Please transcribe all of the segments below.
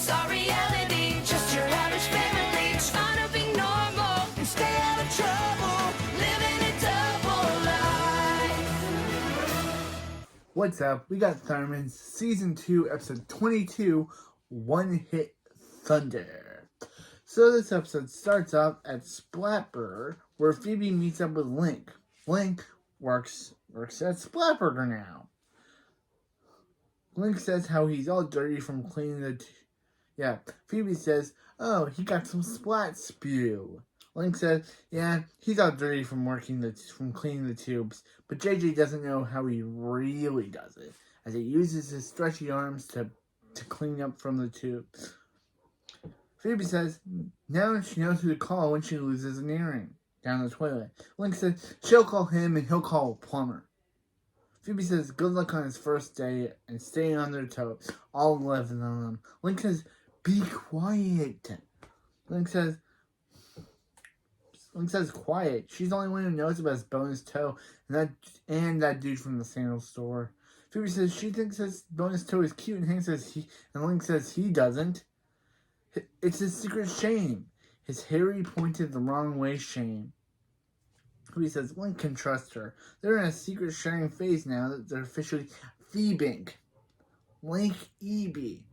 It's our reality, just your average family trying to be normal and stay out of trouble, living a double life. What's up? We got Thunderman Season 2, Episode 22, One Hit Thunder. So this episode starts off at Splatburger, where Phoebe meets up with Link. Link works at Splatburger now. Link says how he's all dirty from cleaning the... Phoebe says, oh, he got some splat spew. Link says, yeah, he's all dirty from cleaning the tubes, but JJ doesn't know how he really does it, as he uses his stretchy arms to clean up from the tubes. Phoebe says, now she knows who to call when she loses an earring down the toilet. Link says, she'll call him and he'll call a plumber. Phoebe says, good luck on his first day and staying on their toes, all 11 of them. Link says, be quiet. Link says, quiet. She's the only one who knows about his bonus toe and that dude from the sandal store. Phoebe says she thinks his bonus toe is cute, and Link says he doesn't. It's his secret shame. His hairy, pointed the wrong way shame. Phoebe says Link can trust her. They're in a secret sharing phase now that they're officially Phoebing. Link Eb.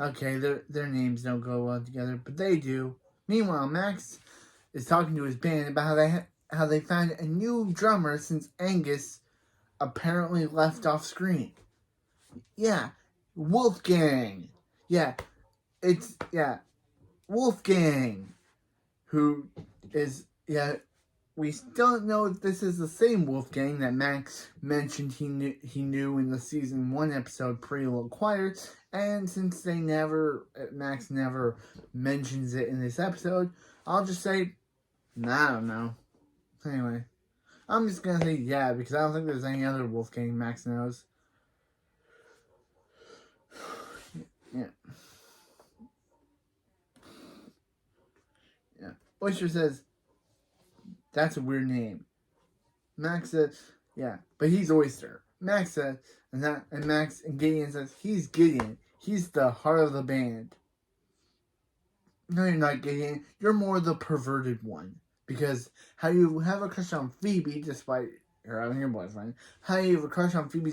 Okay, their names don't go well together, but they do. Meanwhile, Max is talking to his band about how they found a new drummer since Angus apparently left off screen. Yeah, Wolfgang. Wolfgang, who is, we still don't know if this is the same Wolfgang that Max mentioned he knew in the season 1 episode Pretty Little Choir, and since Max never mentions it in this episode, I'll just say, I don't know. Anyway, I'm just gonna say yeah, because I don't think there's any other Wolfgang Max knows. Yeah. Oyster says, that's a weird name. Max says, yeah, but he's Oyster. Max says, and Gideon says, he's Gideon. He's the heart of the band. No, you're not, Gideon. You're more the perverted one. Because how you have a crush on Phoebe, despite her having your boyfriend, how you have a crush on Phoebe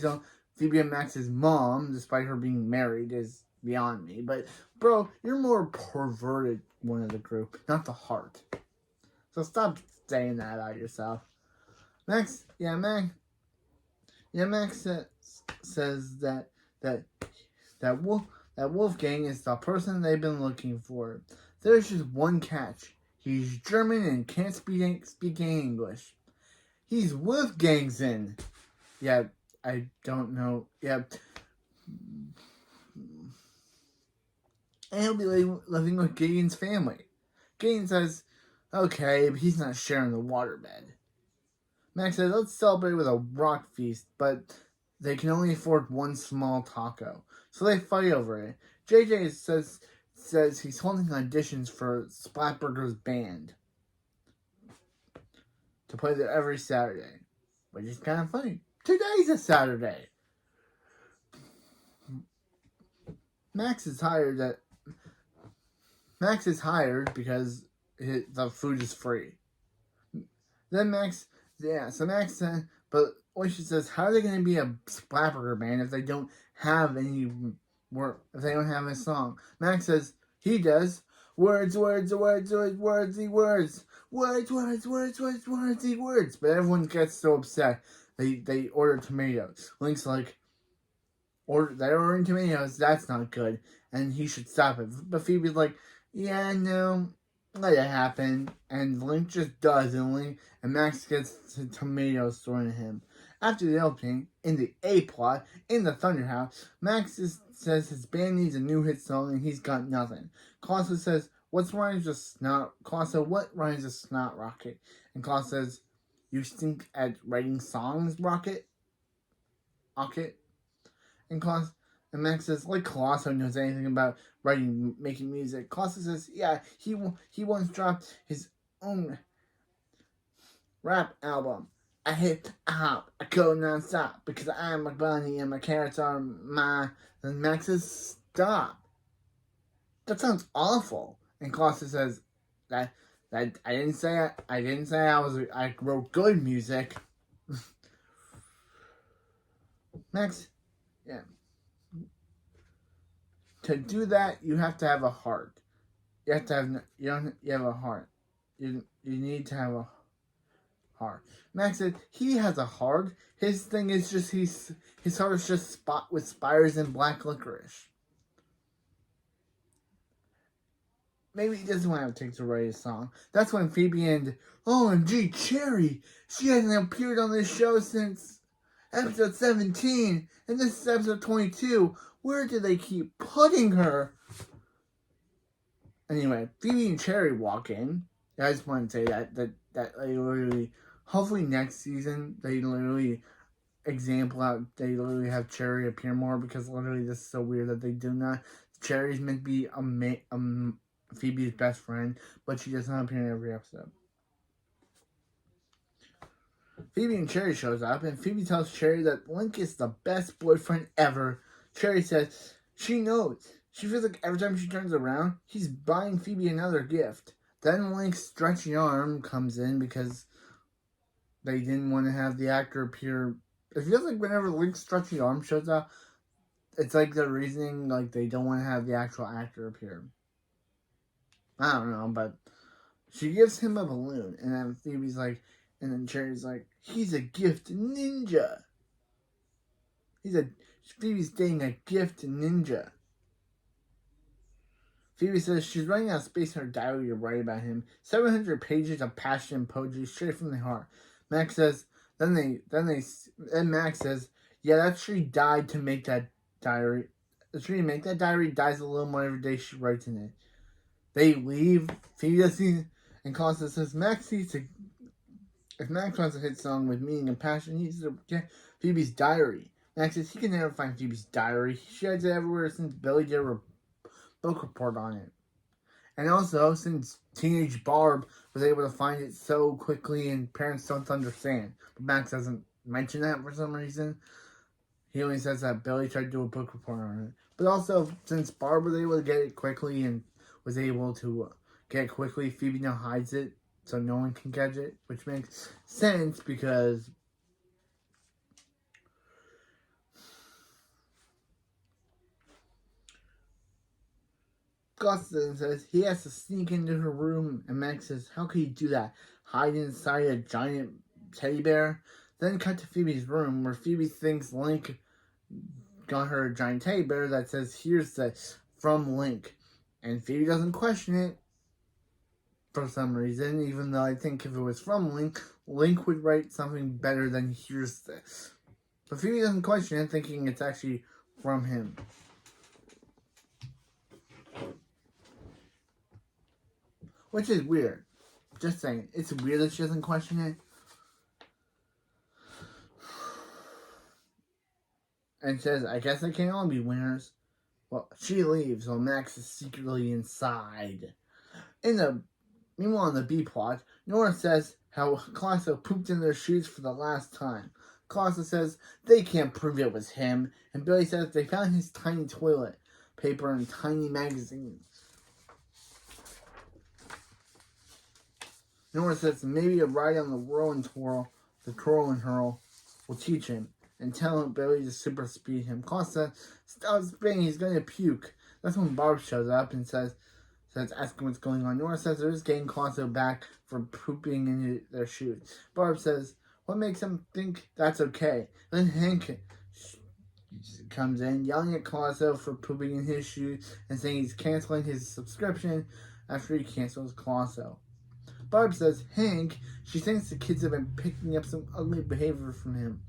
and Max's mom, despite her being married, is beyond me. But, bro, you're more perverted one of the group, not the heart. So stop saying that about yourself. Max says that Wolfgang is the person they've been looking for. There's just one catch. He's German and can't speak English. He's Wolfgangsen. Yeah, I don't know. Yeah. And he'll be living with Gideon's family. Gideon says, okay, but he's not sharing the waterbed. Max says, let's celebrate with a rock feast, but they can only afford one small taco. So they fight over it. JJ says he's holding auditions for Splatburger's band to play there every Saturday, which is kind of funny. Today's a Saturday. Max is hired because the food is free. Then Max said, but Oyster says, how are they going to be a Splatburger band if they don't have any work, if they don't have a song? Max says, he does. Words. But everyone gets so upset. They order tomatoes. Link's like, they're ordering tomatoes, that's not good, and he should stop it. But Phoebe's like, yeah, no, let it happen. And Link just does, and Max gets the tomatoes thrown at him. After the opening, in the A-plot, in the Thunder House, Max says his band needs a new hit song, and he's got nothing. Clausa says, what rhymes with snot rocket? And Clausa says, you stink at writing songs, Rocket? And Max says, like Colosso knows anything about making music. Colosso says, yeah, he once dropped his own rap album. I hip hop, I go non-stop, because I'm a bunny and my carrots are my... And Max says, stop. that sounds awful. And Costa says, that I didn't say I wrote good music. Max, yeah. To do that, you have to have a heart. You have to have you have a heart. You need to have a heart. Max said he has a heart. His thing is just his heart is just spot with spires and black licorice. Maybe he doesn't want to take to write a song. That's when Phoebe and OMG Cherry, she hasn't appeared on this show since episode 17, and this is episode 22. Where do they keep putting her? Anyway, Phoebe and Cherry walk in. I just want to say that they literally, hopefully next season they literally they literally have Cherry appear more, because literally this is so weird that they do not. Cherry's meant to be Phoebe's best friend, but she does not appear in every episode. Phoebe and Cherry shows up, and Phoebe tells Cherry that Link is the best boyfriend ever. Cherry says she knows. She feels like every time she turns around, he's buying Phoebe another gift. Then Link's stretchy arm comes in because they didn't want to have the actor appear. It feels like whenever Link's stretchy arm shows up, it's like the reasoning, like they don't want to have the actual actor appear. I don't know, but she gives him a balloon, and then Phoebe's like, and then Cherry's like, he's a gift ninja. Phoebe's dating a gift ninja. Phoebe says she's running out of space in her diary to write about him. 700 pages of passion and poetry straight from the heart. Max says, then Max says, yeah, that tree died to make that diary. The tree to make that diary dies a little more every day she writes in it. They leave. Phoebe doesn't, and Constance says, if Max wants a hit song with meaning and passion, he needs to get Phoebe's diary. Max says he can never find Phoebe's diary. She hides it everywhere since Billy did a book report on it. And also, since teenage Barb was able to find it so quickly and parents don't understand. But Max doesn't mention that for some reason. He only says that Billy tried to do a book report on it. But also, since Barb was able to get it quickly and was able to get it quickly, Phoebe now hides it so no one can catch it, which makes sense because Gustin says he has to sneak into her room, and Max says, how could he do that? Hide inside a giant teddy bear? Then cut to Phoebe's room, where Phoebe thinks Link got her a giant teddy bear that says, here's the from Link. And Phoebe doesn't question it for some reason, even though I think if it was from Link, Link would write something better than here's this. But Phoebe doesn't question it, thinking it's actually from him. Which is weird. Just saying. It's weird that she doesn't question it. And says, I guess they can't all be winners. Well, she leaves while Max is secretly inside. Meanwhile, in the B plot, Nora says how Colosso pooped in their shoes for the last time. Colosso says they can't prove it was him. And Billy says they found his tiny toilet paper and tiny magazines. Nora says maybe a ride on the twirl and hurl, will teach him and tell him Billy to super speed him. Costa stop spitting, he's going to puke. That's when Barb shows up and says asking what's going on. Nora says they're just getting Costa back for pooping in their shoes. Barb says, what makes him think that's okay? Then Hank comes in, yelling at Costa for pooping in his shoes and saying he's canceling his subscription after he cancels Costa. Barb says, Hank, she thinks the kids have been picking up some ugly behavior from him.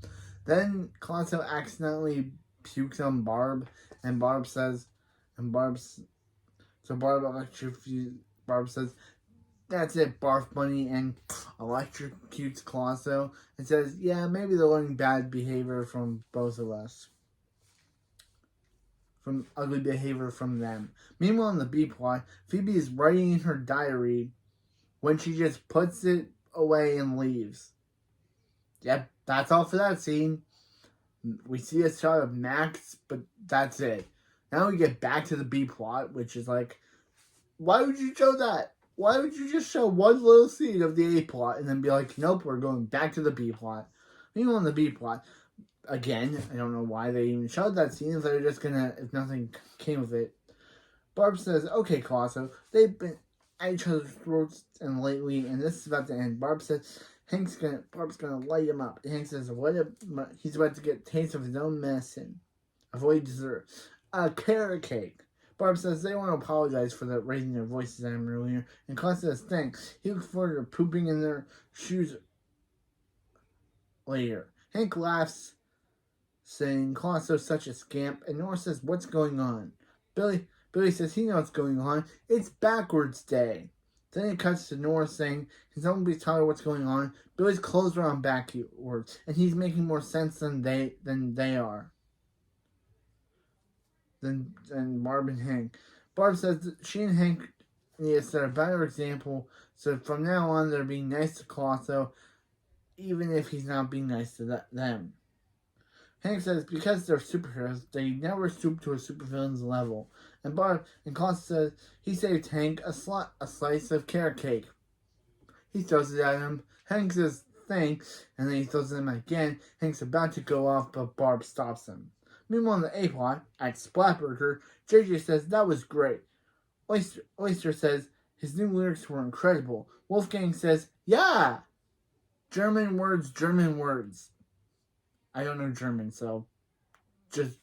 Then Costa accidentally pukes on Barb, and Barb says, Barb says, that's it, Barf Bunny, and electrocutes Costa and says, yeah, maybe they're learning bad behavior from both of us. From ugly behavior from them. Meanwhile, in the B plot, Phoebe is writing in her diary when she just puts it away and leaves. Yep, that's all for that scene. We see a shot of Max, but that's it. Now we get back to the B plot, which is like, why would you show that? Why would you just show one little scene of the A plot and then be like, nope, we're going back to the B plot? Meanwhile, in the B plot, again, I don't know why they even showed that scene if they're just gonna, if nothing came of it. Barb says, okay, Colosso, they've been at each other's throats and lately, and this is about to end. Barb's gonna light him up. Hank says, he's about to get a taste of his own medicine, of what he deserves. A carrot cake. Barb says they want to apologize for the raising their voices at him earlier, and Colosso says thanks. He looks forward to pooping in their shoes later. Hank laughs, saying Colosso's such a scamp, and Nora says, what's going on? Billy says he knows what's going on. It's backwards day. Then it cuts to Nora saying, can someone please tell her what's going on? Billy's clothes are on backwards, and he's making more sense than they are. Than Barb and Hank. Barb says that she and Hank need to set a better example, so from now on they're being nice to Colosso, even if he's not being nice to them. Hank says because they're superheroes, they never stoop to a supervillain's level. And Colosso says he saved Hank a slice of carrot cake. He throws it at him. Hank says thanks, and then he throws it at him again. Hank's about to go off, but Barb stops him. Meanwhile, in the A plot, at Splatburger, JJ says that was great. Oyster says his new lyrics were incredible. Wolfgang says, yeah! German words. I don't know German, so just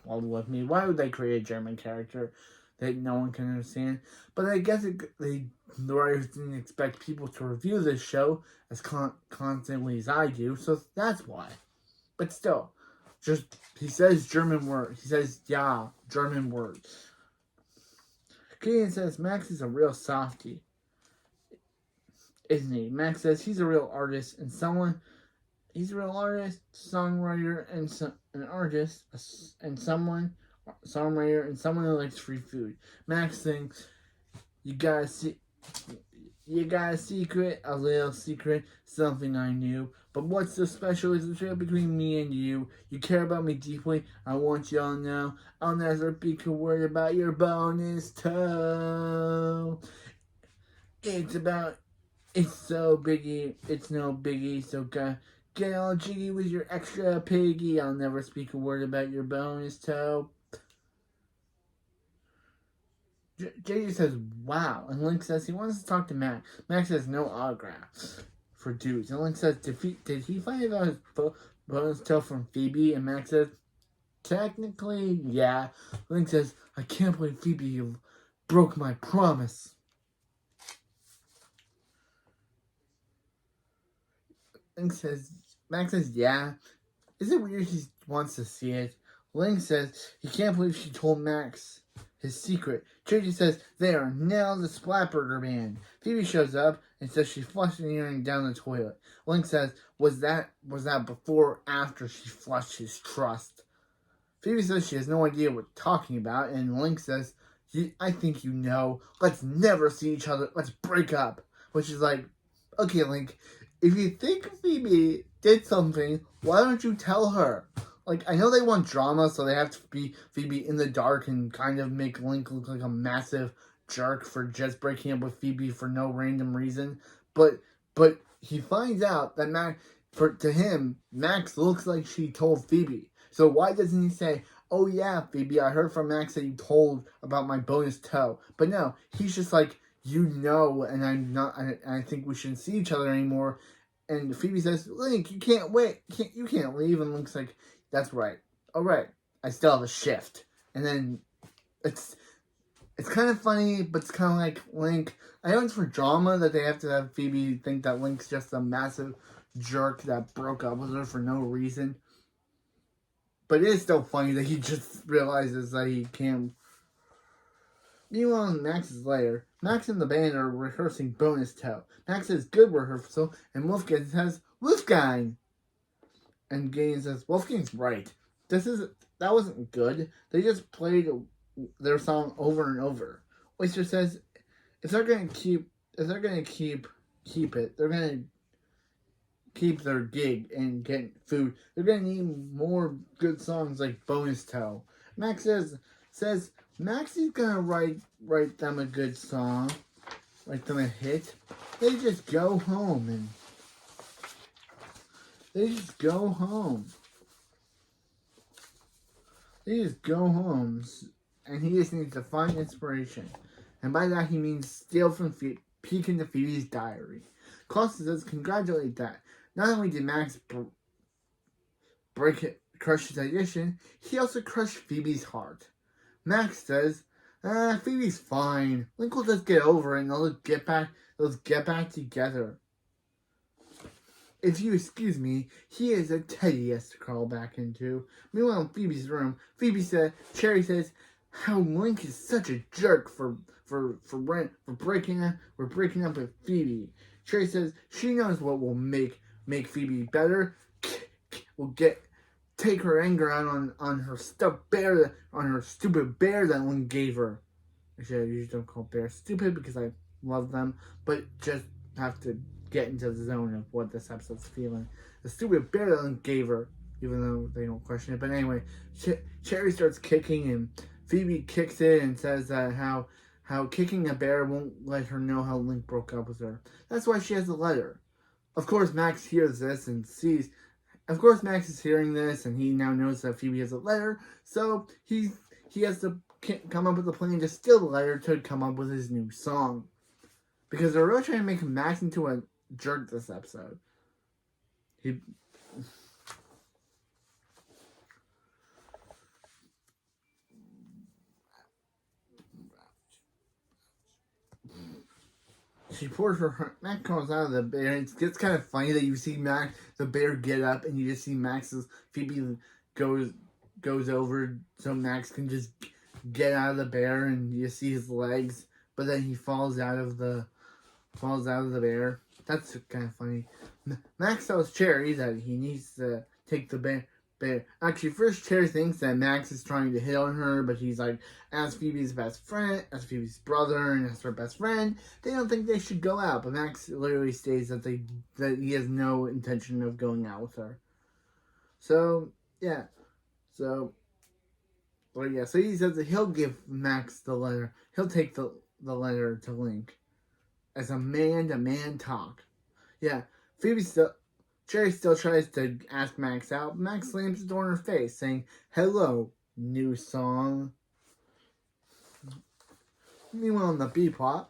follow with me. Why would they create a German character that no one can understand? But I guess the writers didn't expect people to review this show as constantly as I do, so that's why. But still, he says German words. He says, yeah, German words. Gideon says Max is a real softie, isn't he? Max says he's a real artist and someone. He's a real artist, songwriter, and an artist, and songwriter, and someone who likes free food. Max thinks you got a secret, a little secret, something I knew. But what's so special is the trail between me and you. You care about me deeply. I want you all to know. I'll never be a word about your bonus toe. It's so biggie. It's no biggie. So get all jiggy with your extra piggy. I'll never speak a word about your bonus toe. JJ says, wow. And Link says he wants to talk to Max. Max says no autographs for dudes. And Link says, did he find out his bonus toe from Phoebe? And Max says, technically, yeah. Link says, I can't believe Phoebe, you broke my promise. Max says, yeah. Is it weird he wants to see it? Link says he can't believe she told Max his secret. JJ says they are now the Splatburger Band. Phoebe shows up and says she flushed an earring down the toilet. Link says, was that before or after she flushed his trust? Phoebe says she has no idea what we're talking about, and Link says, I think you know. Let's never see each other. Let's break up. Which is like, okay, Link, if you think Phoebe did something, why don't you tell her? Like, I know they want drama, so they have to be Phoebe in the dark and kind of make Link look like a massive jerk for just breaking up with Phoebe for no random reason. But he finds out that to him, Max looks like she told Phoebe. So why doesn't he say, oh yeah, Phoebe, I heard from Max that you told about my bonus toe. But no, he's just like, you know, and I think we shouldn't see each other anymore. And Phoebe says, Link, you can't wait. You can't leave. And Link's like, that's right. All right. I still have a shift. And then it's kind of funny, but it's kind of like Link. I know it's for drama that they have to have Phoebe think that Link's just a massive jerk that broke up with her for no reason. But it is still funny that he just realizes that he can't. Meanwhile, in Max's lair, Max and the band are rehearsing bonus toe. Max says good rehearsal, and Wolfgang says Wolfgang. And Gideon says Wolfgang's right. That wasn't good. They just played their song over and over. Oyster says if they're gonna keep it, they're gonna keep their gig and get food. They're gonna need more good songs like bonus toe. Max says Maxie's gonna write them a good song, write them a hit. They just go home and they just go home. They just go home, and he just needs to find inspiration. And by that he means steal from peek into Phoebe's diary. Costa says congratulate that. Not only did Max crush his audition, he also crushed Phoebe's heart. Max says, Phoebe's fine. Link will just get over it and they'll get back together. If you excuse me, he is a teddy he has to crawl back into. Meanwhile, in Phoebe's room, Cherry says, how Link is such a jerk for breaking up with Phoebe. Cherry says she knows what will make Phoebe better. Will take her anger out on her stuffed bear, on her stupid bear that Link gave her. Actually, I usually don't call bears stupid because I love them, but just have to get into the zone of what this episode's feeling. The stupid bear that Link gave her, even though they don't question it. But anyway, Cherry starts kicking and Phoebe kicks it and says that how kicking a bear won't let her know how Link broke up with her. That's why she has a letter. Of course, Max hears this and sees. Of course, Max is hearing this and he now knows that Phoebe has a letter. So he has to come up with a plan to steal the letter to come up with his new song. Because they're really trying to make Max into a jerk this episode. She pours her. Max comes out of the bear. It's kind of funny that you see the bear get up, and you just see Phoebe goes over so Max can just get out of the bear, and you see his legs, but then he falls out of the bear. That's kind of funny. Max tells Cherry that he needs to take the bear. Actually, first Cherry thinks that Max is trying to hit on her, but he's like, as Phoebe's best friend, as Phoebe's brother, and as her best friend, they don't think they should go out. But Max literally states that he has no intention of going out with her. So yeah, so he says that he'll give Max the letter. He'll take the letter to Link as a man-to-man talk. Yeah, Cherry still tries to ask Max out, but Max slams the door in her face, saying, hello, new song. Meanwhile, in the B-plot,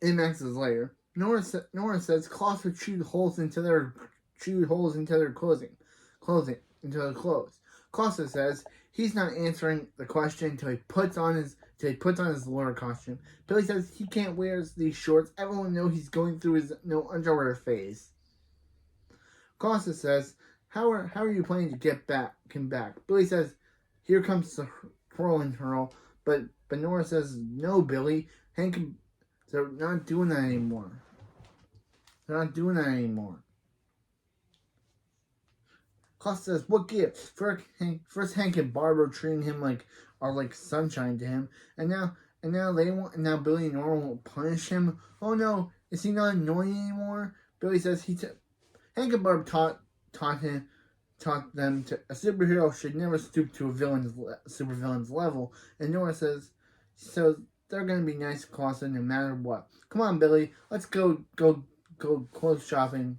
in Max's lair, Nora says cloths were chewed holes into their clothing, into their clothes. Costa says he's not answering the question until he puts on his Laura costume. Billy says he can't wear these shorts. Everyone knows he's going through his no underwear phase. Costa says, how are you planning to get back? Billy says, here comes the twirl and hurl. But Nora says, no, Billy. They're not doing that anymore. Costa says, what gift? First Hank and Barb are treating him are like sunshine to him, and now Billy and Nora won't punish him. Oh no, is he not annoying anymore? Billy says Hank and Barb taught them a superhero should never stoop to a supervillain's level, and Nora says so they're gonna be nice to Costa no matter what. Come on, Billy, let's go clothes shopping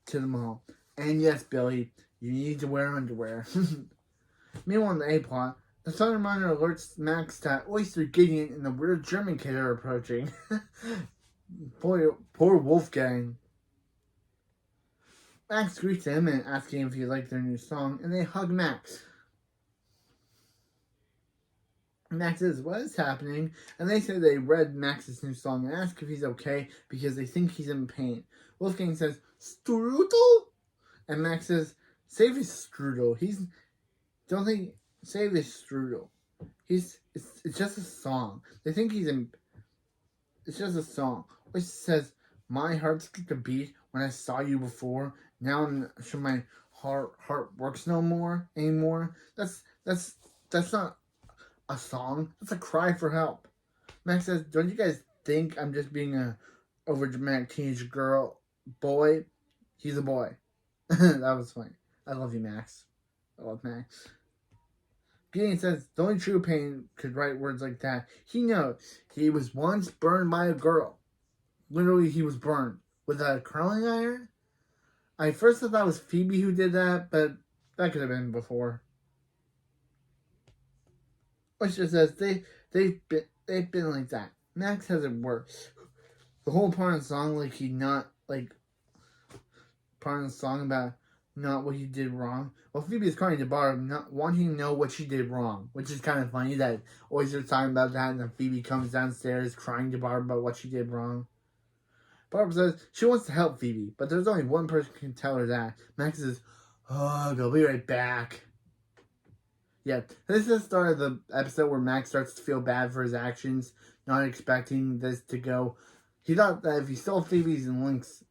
to the mall. And yes, Billy, you need to wear underwear. Meanwhile, in the A-plot, the thunderman alerts Max that Oyster Gideon and the weird German kid are approaching. Poor Wolfgang. Max greets him and asks him if he liked their new song, and they hug Max. Max says, what is happening? And they say they read Max's new song and ask if he's okay because they think he's in pain. Wolfgang says, Strudel? And Max says, save his strudel. Save his strudel. It's just a song. They think it's just a song. Which says, my heart skipped a beat when I saw you before. Now I'm not sure my heart works anymore. That's not a song. That's a cry for help. Max says, don't you guys think I'm just being a overdramatic teenage boy? He's a boy. That was funny. I love you, Max. I love Max. Gideon says the only true pain could write words like that. He knows he was once burned by a girl. Literally, he was burned with a curling iron. I first thought that was Phoebe who did that, but that could have been before. Oyster says they've been like that. Max has it worse. The whole part of the song, like he not like part of the song about not what he did wrong. Well, Phoebe is crying to Barb, not wanting to know what she did wrong, which is kind of funny that Oyster's talking about that, and then Phoebe comes downstairs crying to Barb about what she did wrong. Barb says she wants to help Phoebe, but there's only one person who can tell her that. Max says, "Oh, I'll be right back." Yeah, this is the start of the episode where Max starts to feel bad for his actions, not expecting this to go. He thought that if he stole Phoebe's and Link's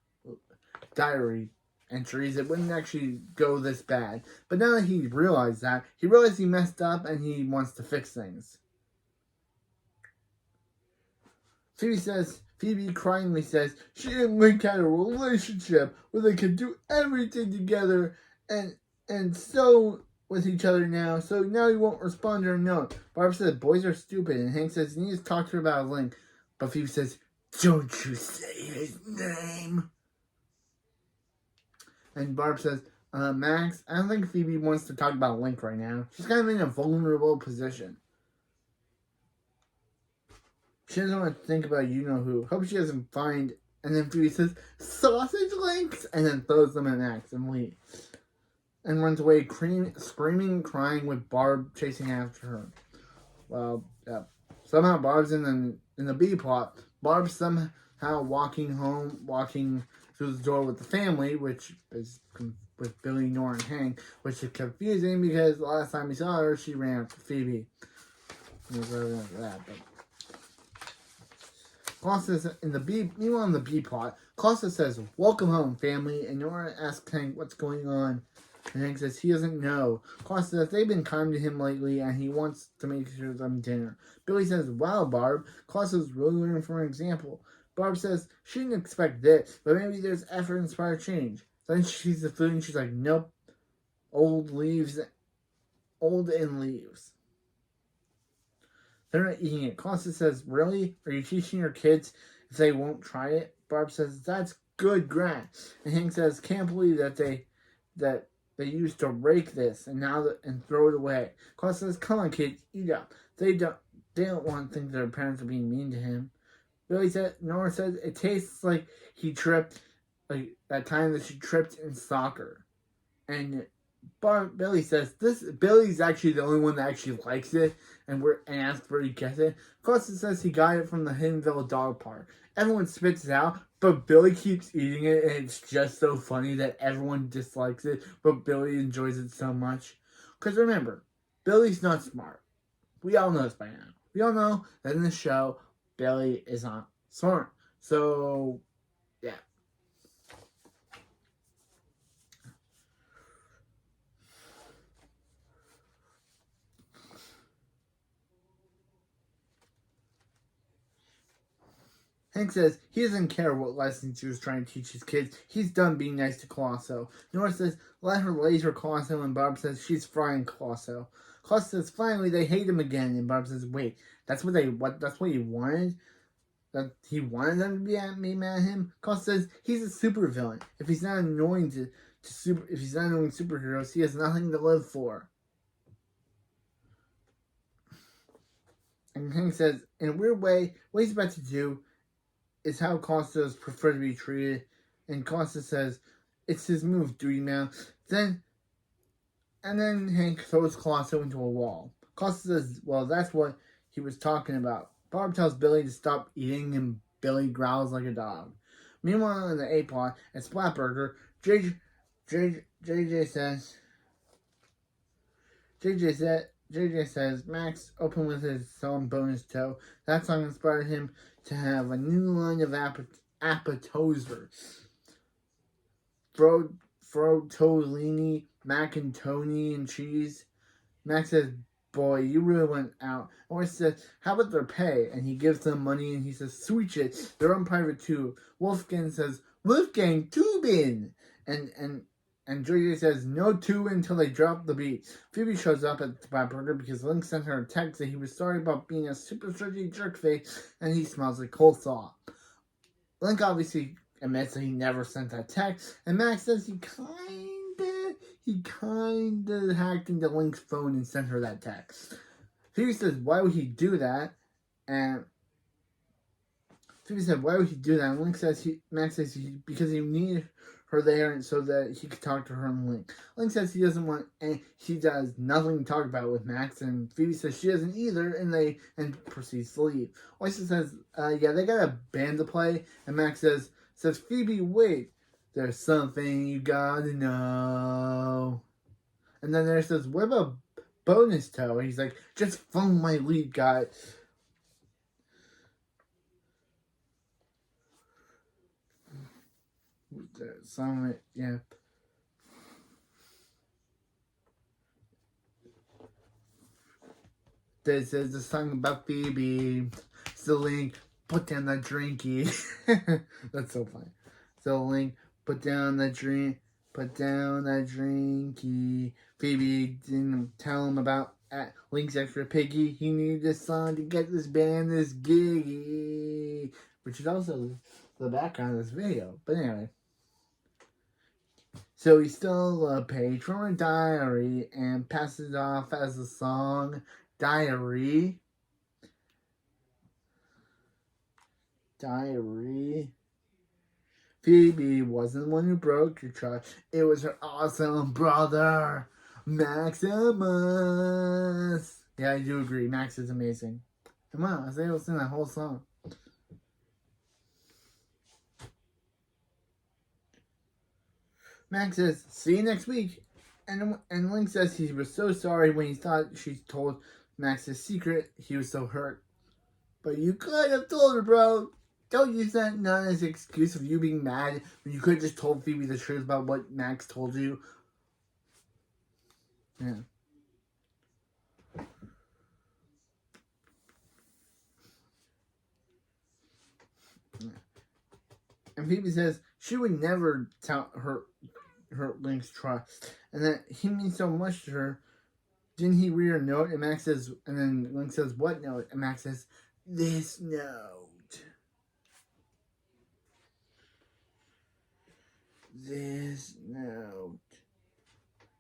diary entries, it wouldn't actually go this bad. But now that he realized he messed up and he wants to fix things. Phoebe cryingly says she and Link had a relationship where they could do everything together and so with each other now, so now he won't respond to her note. Barb says boys are stupid, and Hank says he needs to talk to her about Link. But Phoebe says, "Don't you say his name." And Barb says, Max, I don't think Phoebe wants to talk about Link right now. She's kind of in a vulnerable position. She doesn't want to think about you-know-who. Hope she doesn't find... And then Phoebe says, "Sausage links!" And then throws them at Max and leaves. And runs away screaming and crying with Barb chasing after her. Well, yeah. Somehow Barb's in the B plot. Barb's somehow walking through the door with the family, which is with Billy, Nora, and Hank, which is confusing because the last time we saw her, she ran after Phoebe. Meanwhile, in the B plot, Claudia says, "Welcome home, family," and Nora asks Hank what's going on. And Hank says he doesn't know. Claudia says they've been kind to him lately and he wants to make sure them dinner. Billy says, "Wow, Barb, Claudia's really learning from an example." Barb says she didn't expect this, but maybe there's effort and inspired change. Then she sees the food and she's like, "Nope. Old and leaves." They're not eating it. Claudia says, "Really? Are you teaching your kids if they won't try it?" Barb says, "That's good grat." And Hank says, "Can't believe that they used to rake this and throw it away." Claudia says, "Come on, kids, eat up." They don't want to think their parents are being mean to him. Nora says it tastes like he tripped, like that time that she tripped in soccer. And Billy says Billy's actually the only one that actually likes it and asks where he gets it. Claudia says he got it from the Hiddenville dog park. Everyone spits it out, but Billy keeps eating it, and it's just so funny that everyone dislikes it, but Billy enjoys it so much. Because remember, Billy's not smart. We all know this by now. We all know that in the show, Billy is not smart. So, yeah. Hank says he doesn't care what lessons he was trying to teach his kids. He's done being nice to Colosso. Nora says, "Let her laser Colosso," and Barb says she's frying Colosso. Colosso says finally they hate him again, and Barb says, "Wait, that's what he wanted? That he wanted them to be mad at him?" Colosso says he's a supervillain. If he's not annoying if he's not annoying superheroes, he has nothing to live for. And Hank says, in a weird way, what he's about to do is how Costas prefer to be treated, and Costa says it's his move, duty man. Then Hank throws Colosso into a wall. Costa says, "Well, that's what he was talking about." Barb tells Billy to stop eating, and Billy growls like a dog. Meanwhile, in the A plot at Splatburger, JJ says Max opened with his song Bonus Toe. That song inspired him to have a new line of appetizer. Frottolini, mac and Tony and cheese. Max says, "Boy, you really went out." Or says, "How about their pay?" And he gives them money and he says, "Sweet shit, they're on private too." Wolfgang says, "Wolfgang Tubin." And And JJ says no two until they drop the beat. Phoebe shows up at the Fatburger because Link sent her a text that he was sorry about being a super stretchy jerkface and he smells like coleslaw. Link obviously admits that he never sent that text, and Max says he kinda hacked into Link's phone and sent her that text. Phoebe says, why would he do that? And Phoebe said, why would he do that? And Max says because he needed her there and so that he could talk to her and Link. Link says he doesn't want, and he does nothing to talk about with Max, and Phoebe says she doesn't either, and proceeds to leave. Oyster says, yeah, they got a band to play, and Max says, Phoebe, wait, there's something you gotta know. And then there says, what about bonus toe? And he's like, just phone my lead guy. Some, yeah. This is the song about Phoebe. So Link, put down that drinky. That's so funny. So Link, put down that drinky. Phoebe didn't tell him about Link's extra piggy. He needed this song to get this band this giggy. Which is also the background of this video. But anyway. So he stole a page from her diary and passes it off as a song. Diary. Phoebe wasn't the one who broke your trust. It was her awesome brother, Maximus. Yeah, I do agree. Max is amazing. Come on, I was able to sing that whole song. Max says, see you next week. And Link says he was so sorry when he thought she told Max's secret. He was so hurt. But you could have told her, bro. Don't use that not as an excuse of you being mad when you could have just told Phoebe the truth about what Max told you. Yeah. And Phoebe says she would never tell her Link's trust, and that he means so much to her. Didn't he read her note? And Max says, and then Link says, what note? And Max says, this note. This note.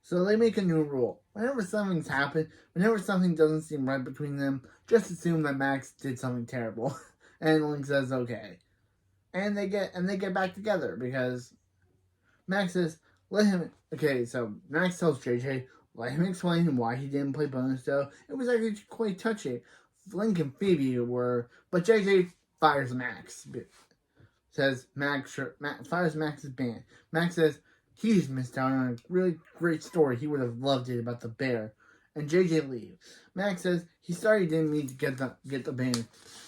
So they make a new rule. Whenever something's happened, whenever something doesn't seem right between them, just assume that Max did something terrible. And Link says, okay. And they get back together because Max says, let him. Okay, so Max tells JJ, let him explain why he didn't play bonus though. It was actually quite touching. Link and Phoebe were, but JJ fires Max. Says fires Max's band. Max says he's missed out on a really great story. He would have loved it about the bear. And JJ leaves. Max says he's sorry he didn't mean to get the band.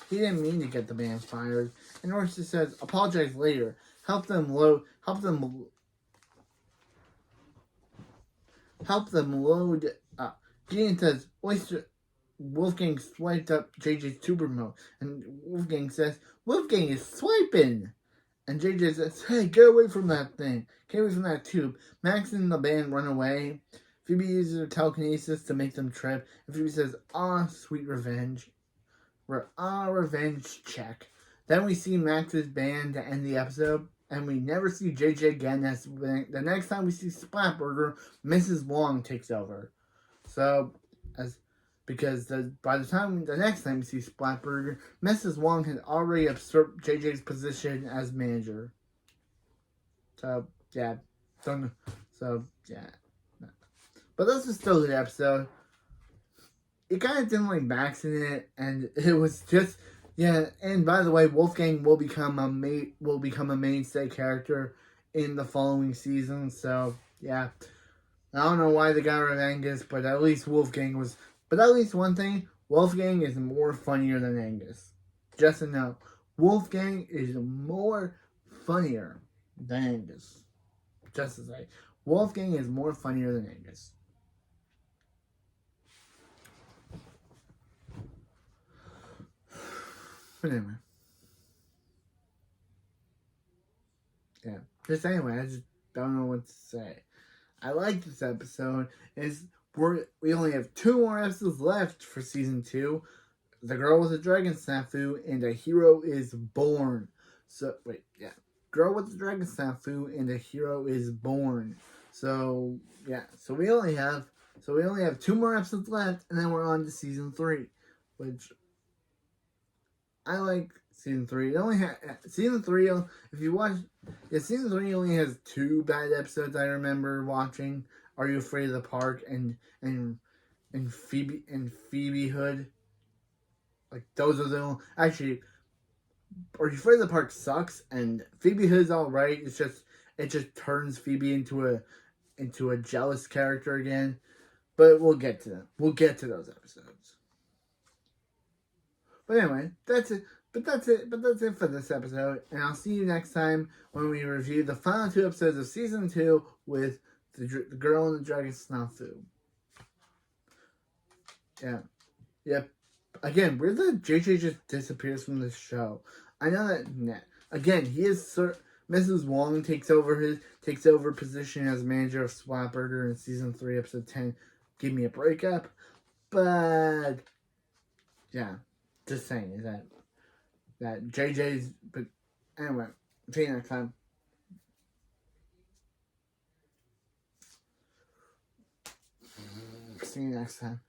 He didn't mean to get the band fired. And Orsa says apologize later. Help them load. Gideon says Wolfgang swiped up JJ's tuber mode, and Wolfgang says Wolfgang is swiping. And JJ says, hey, get away from that thing. Get away from that tube. Max and the band run away. Phoebe uses her telekinesis to make them trip. And Phoebe says, sweet revenge. Revenge check. Then we see Max's band to end the episode. And we never see JJ again. As the next time we see Splatburger, Mrs. Long takes over. So, by the time the next time we see Splatburger, Mrs. Wong had already usurped JJ's position as manager. So yeah, but this is still a good episode. It kind of didn't like Max in it, and it was just And by the way, Wolfgang will become a mainstay character in the following season. So yeah. I don't know why they got rid of Angus, but at least Wolfgang was. But at least one thing, Wolfgang is more funnier than Angus. Just to know, Wolfgang is more funnier than Angus. Just to say, Wolfgang is more funnier than Angus. But anyway. Yeah. Just anyway, I just don't know what to say. I like this episode. We only have 2 more episodes left for season 2. The Girl with the Dragon Snafu and A Hero is Born. Girl with the Dragon Snafu and A Hero is Born. So we only have 2 more episodes left, and then we're on to season 3, which I like. Season 3. It only season 3. If you watch, season 3 only has 2 bad episodes I remember watching. Are You Afraid of the Park and Phoebe Hood. Like, those are the only, actually. Are You Afraid of the Park sucks, and Phoebe Hood's all right. It just turns Phoebe into a jealous character again. But we'll get to them. We'll get to those episodes. But anyway, that's it. But that's it for this episode. And I'll see you next time when we review the final 2 episodes of season 2 with the Girl and the Dragon Snafu. Yeah. Yep. Again, weird that JJ just disappears from the show. I know that. Again, he is Mrs. Wong takes over position as manager of Swapburger in season 3, episode 10. Give Me a Breakup. But yeah, just saying is that JJ's. But anyway, see you next time. See you next time.